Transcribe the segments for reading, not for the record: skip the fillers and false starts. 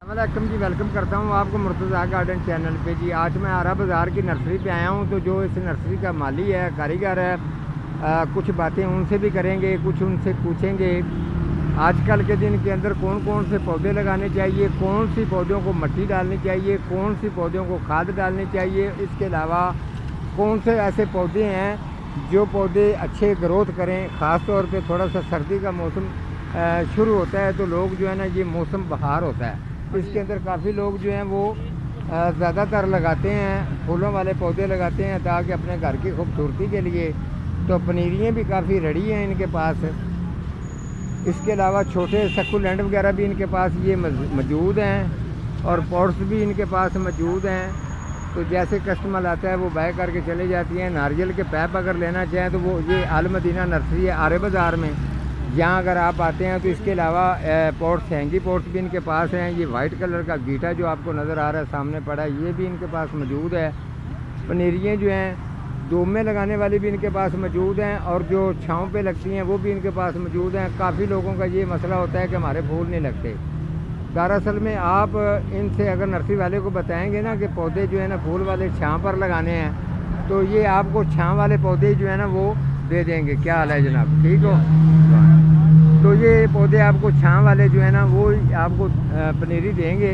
वालेकुम जी, वेलकम करता हूँ आपको मुर्तज़ा गार्डन चैनल पे जी। आज मैं आरा बाज़ार की नर्सरी पे आया हूँ। तो जो इस नर्सरी का माली है, कारीगर है, कुछ बातें उनसे भी करेंगे, कुछ उनसे पूछेंगे आजकल के दिन के अंदर कौन कौन से पौधे लगाने चाहिए, कौन सी पौधों को मिट्टी डालनी चाहिए, कौन सी पौधों को खाद डालनी चाहिए। इसके अलावा कौन से ऐसे पौधे हैं जो पौधे अच्छे ग्रोथ करें। ख़ास तौर पे थोड़ा सा सर्दी का मौसम शुरू होता है तो लोग जो है ना, ये मौसम बहार होता है, इसके अंदर काफ़ी लोग जो हैं वो ज़्यादातर लगाते हैं, फूलों वाले पौधे लगाते हैं ताकि अपने घर की खूबसूरती के लिए। तो पनीरियाँ भी काफ़ी रड़ी हैं इनके पास। इसके अलावा छोटे सक्कुलेंट वगैरह भी इनके पास ये मौजूद हैं और पॉट्स भी इनके पास मौजूद हैं। तो जैसे कस्टमर आता है वो बाय करके चले जाती हैं। नारियल के पैप अगर लेना चाहें तो वो ये अल मदीना नर्सरी है आरे बाज़ार में, यहाँ अगर आप आते हैं तो इसके अलावा पॉट्स, हैंगी पॉट्स भी इनके पास हैं। ये वाइट कलर का गीटा जो आपको नज़र आ रहा है सामने पड़ा है, ये भी इनके पास मौजूद है। पनीरियाँ जो हैं धूप में लगाने वाली भी इनके पास मौजूद हैं और जो छाँव पे लगती हैं वो भी इनके पास मौजूद हैं। काफ़ी लोगों का ये मसला होता है कि हमारे फूल नहीं लगते। दरअसल में आप इनसे अगर नर्सरी वाले को बताएंगे ना कि पौधे जो है ना फूल वाले छाँव पर लगाने हैं, तो ये आपको छाँव वाले पौधे जो है ना वो दे देंगे। क्या हाल है जनाब, ठीक हो? तो ये पौधे आपको छाँव वाले जो है ना वो आपको पनीरी देंगे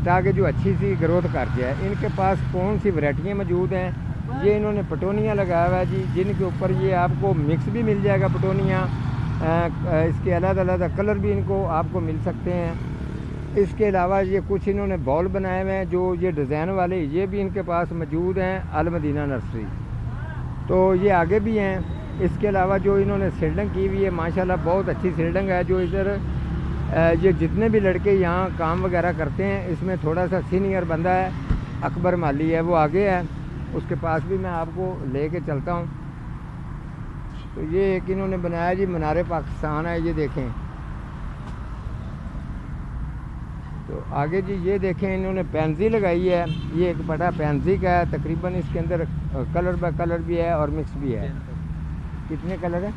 ताकि जो अच्छी सी ग्रोथ कर जाए। इनके पास कौन सी वैरायटियाँ मौजूद हैं, ये इन्होंने पटोनिया लगाया हुआ है जी, जिनके ऊपर ये आपको मिक्स भी मिल जाएगा पटोनिया। इसके अलग अलग कलर भी इनको आपको मिल सकते हैं। इसके अलावा ये कुछ इन्होंने बॉल बनाए हुए हैं जो ये डिज़ाइन वाले, ये भी इनके पास मौजूद हैं अल मदीना नर्सरी। तो ये आगे भी हैं। इसके अलावा जो इन्होंने सील्डिंग की हुई है माशाल्लाह बहुत अच्छी सील्डिंग है। जो इधर ये जितने भी लड़के यहाँ काम वगैरह करते हैं, इसमें थोड़ा सा सीनियर बंदा है, अकबर माली है, वो आगे है, उसके पास भी मैं आपको लेके चलता हूँ। तो ये एक इन्होंने बनाया जी मीनार पाकिस्तान है, ये देखें। तो आगे जी ये देखें इन्होंने पेंजी लगाई है, ये एक बड़ा पेंजी का है, तकरीबन इसके अंदर कलर बाय कलर भी है और मिक्स भी है। कितने कलर है?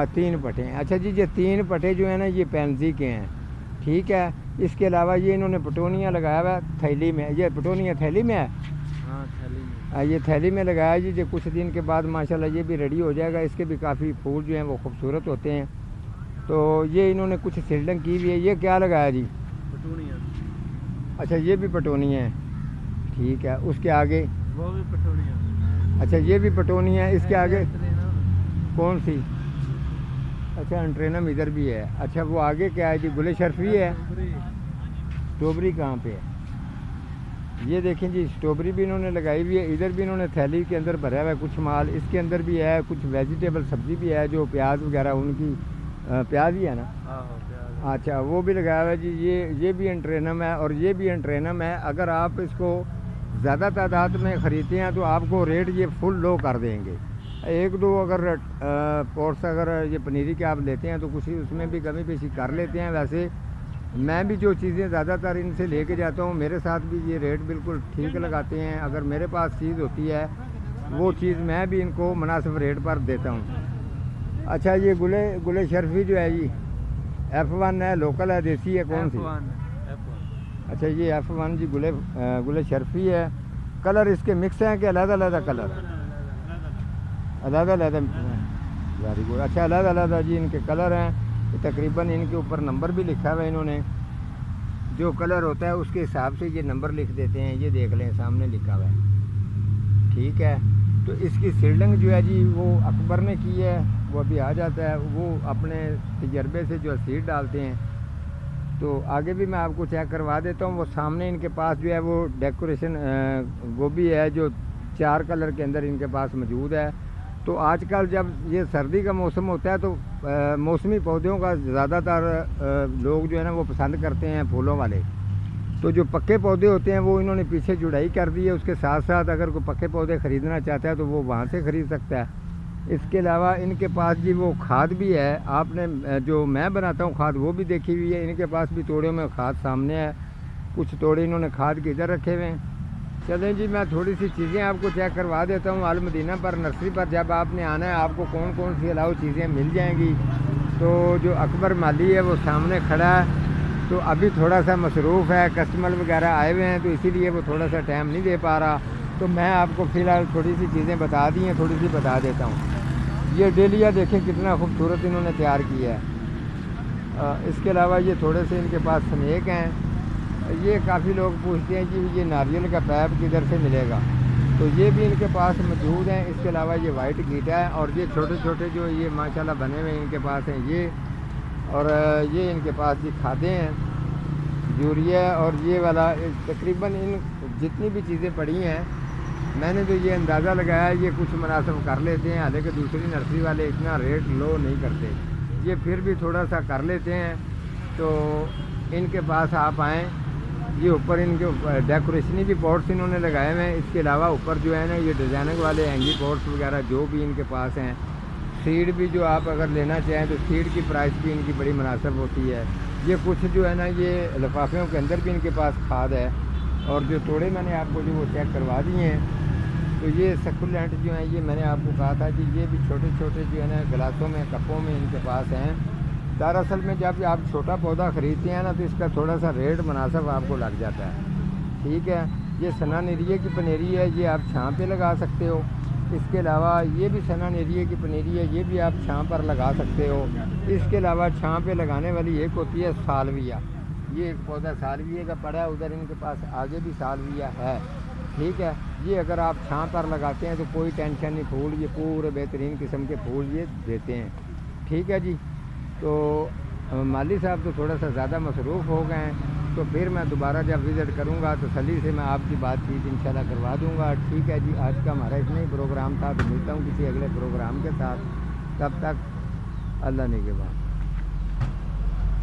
तीन पटे हैं। अच्छा जी, ये तीन पटे जो है ना ये पेंजी के हैं, ठीक है। इसके अलावा ये इन्होंने पटोनिया लगाया हुआ है थैली में। ये पटोनिया थैली में है, हाँ थैली में। ये थैली में लगाया जी। जो कुछ दिन के बाद माशाल्लाह ये भी रेडी हो जाएगा। इसके भी काफ़ी फूल जो हैं वो खूबसूरत होते हैं। तो ये इन्होंने कुछ सील्डिंग की हुई है। ये क्या लगाया जी? पटोनिया। अच्छा, ये भी पटोनिया है, ठीक है। उसके आगे वो भी पटोनिया। अच्छा, ये भी पटोनिया है। इसके आगे कौन सी? अच्छा, एंट्रेनम इधर भी है। अच्छा, वो आगे क्या है जी? गुले शर्फी है। स्ट्रॉबेरी कहाँ पे है? ये देखें जी, स्ट्रॉबेरी भी इन्होंने लगाई हुई है। इधर भी इन्होंने थैली के अंदर भरा हुआ है कुछ माल। इसके अंदर भी है कुछ वेजिटेबल सब्ज़ी भी है, जो प्याज वगैरह उनकी प्याज ही है ना। अच्छा, वो भी लगाया हुआ है जी। ये भी एंट्रेनम है और ये भी एंट्रेनम है। अगर आप इसको ज़्यादा तादाद में ख़रीदते हैं तो आपको रेट ये फुल लो कर देंगे। एक दो अगर पॉट्स अगर ये पनीरी के आप लेते हैं तो कुछ उसमें भी कमी पेशी कर लेते हैं। वैसे मैं भी जो चीज़ें ज़्यादातर इनसे लेके जाता हूँ, मेरे साथ भी ये रेट बिल्कुल ठीक लगाते हैं। अगर मेरे पास चीज़ होती है वो चीज़ मैं भी इनको मुनासिब रेट पर देता हूँ। अच्छा, ये गुले शर्फी जो है जी F1 है, लोकल है, देसी है, कौन सी? F1। अच्छा, ये F1 जी गुले शर्फी है। कलर इसके मिक्स हैं कि अलग अलग कलर? अलग अलग, वेरी गुड। अच्छा, अलग अलग जी इनके कलर हैं। तकरीबन इनके ऊपर नंबर भी लिखा हुआ है इन्होंने। जो कलर होता है उसके हिसाब से ये नंबर लिख देते हैं। ये देख लें, सामने लिखा हुआ है, ठीक है। तो इसकी सील्डिंग जो है जी वो अकबर ने की है, वो अभी आ जाता है, वो अपने तजर्बे से जो सीड डालते हैं। तो आगे भी मैं आपको चेक करवा देता हूँ। वो सामने इनके पास जो है वो डेकोरेशन गोभी है जो 4 कलर के अंदर इनके पास मौजूद है। तो आजकल जब ये सर्दी का मौसम होता है तो मौसमी पौधों का ज़्यादातर लोग जो है ना वो पसंद करते हैं फूलों वाले। तो जो पक्के पौधे होते हैं वो इन्होंने पीछे जुड़ाई कर दी है। उसके साथ साथ अगर कोई पक्के पौधे ख़रीदना चाहता है तो वो वहाँ से ख़रीद सकता है। इसके अलावा इनके पास जी वो खाद भी है। आपने जो मैं बनाता हूँ खाद वो भी देखी हुई है। इनके पास भी तोड़े में खाद सामने है, कुछ तोड़े इन्होंने खाद के इधर रखे हुए हैं। चलें जी, मैं थोड़ी सी चीज़ें आपको चेक करवा देता हूँ। अल मदीना पर नर्सरी पर जब आपने आना है आपको कौन कौन सी अलाउ चीज़ें मिल जाएंगी। तो जो अकबर माली है वो सामने खड़ा है, تو ابھی تھوڑا سا مصروف ہے، کسٹمر وغیرہ آئے ہوئے ہیں، تو اسی لیے وہ تھوڑا سا ٹائم نہیں دے پا رہا. تو میں آپ کو فی الحال تھوڑی سی چیزیں بتا دی ہیں، تھوڑی سی بتا دیتا ہوں. یہ ڈیلیا دیکھیں کتنا خوبصورت انہوں نے تیار کیا ہے. اس کے علاوہ یہ تھوڑے سے ان کے پاس سنیک ہیں. یہ کافی لوگ پوچھتے ہیں کہ یہ ناریل کا پیپ کدھر سے ملے گا، تو یہ بھی ان کے پاس موجود ہیں. اس کے علاوہ یہ وائٹ گیٹا ہے، اور یہ چھوٹے چھوٹے جو یہ ماشاءاللہ بنے ہوئے ان کے پاس ہیں یہ. اور یہ ان کے پاس یہ کھادیں ہیں، یوریا، اور یہ والا تقریباً ان جتنی بھی چیزیں پڑی ہیں میں نے تو یہ اندازہ لگایا یہ کچھ مناسب کر لیتے ہیں، حالانکہ دوسری نرسری والے اتنا ریٹ لو نہیں کرتے، یہ پھر بھی تھوڑا سا کر لیتے ہیں. تو ان کے پاس آپ آئیں. یہ اوپر ان کے ڈیکوریشنی بھی پوٹس انہوں نے لگائے ہوئے ہیں. اس کے علاوہ اوپر جو ہے نا یہ ڈیزائننگ والے ہینگی پوٹس وغیرہ جو بھی ان کے پاس ہیں. سیڈ بھی جو آپ اگر لینا چاہیں تو سیڈ کی پرائس بھی ان کی بڑی مناسب ہوتی ہے. یہ کچھ جو ہے نا یہ لفافیوں کے اندر بھی ان کے پاس کھاد ہے. اور جو توڑے میں نے آپ کو جو وہ چیک کروا دیے ہیں، تو یہ سکولینٹ جو ہیں یہ میں نے آپ کو کہا تھا کہ یہ بھی چھوٹے چھوٹے جو ہے نا گلاسوں میں کپوں میں ان کے پاس ہیں. دراصل میں جب آپ چھوٹا پودا خریدتے ہیں نا تو اس کا تھوڑا سا ریٹ مناسب آپ کو لگ جاتا ہے. ٹھیک ہے. یہ سنا نیریے کی پنیری ہے، یہ آپ چھاں پہ لگا سکتے ہو. اس کے علاوہ یہ بھی سنا نیریے کی پنیری ہے، یہ بھی آپ چھاں پر لگا سکتے ہو. اس کے علاوہ چھاں پہ لگانے والی ایک ہوتی ہے سالویہ. یہ ایک پودا سالویے کا پڑا ہے، ادھر ان کے پاس آگے بھی سالویہ ہے. ٹھیک ہے. یہ اگر آپ چھاں پر لگاتے ہیں تو کوئی ٹینشن نہیں، پھول یہ پورے بہترین قسم کے پھول یہ دیتے ہیں. ٹھیک ہے جی. تو مالی صاحب تو تھوڑا سا زیادہ مصروف ہو گئے ہیں، تو پھر میں دوبارہ جب وزٹ کروں گا تسلی سے میں آپ کی بات چیت انشاءاللہ کروا دوں گا. ٹھیک ہے جی. آج کا ہمارا اتنا ہی پروگرام تھا، تو ملتا ہوں کسی اگلے پروگرام کے ساتھ. تب تک اللہ نگہبان.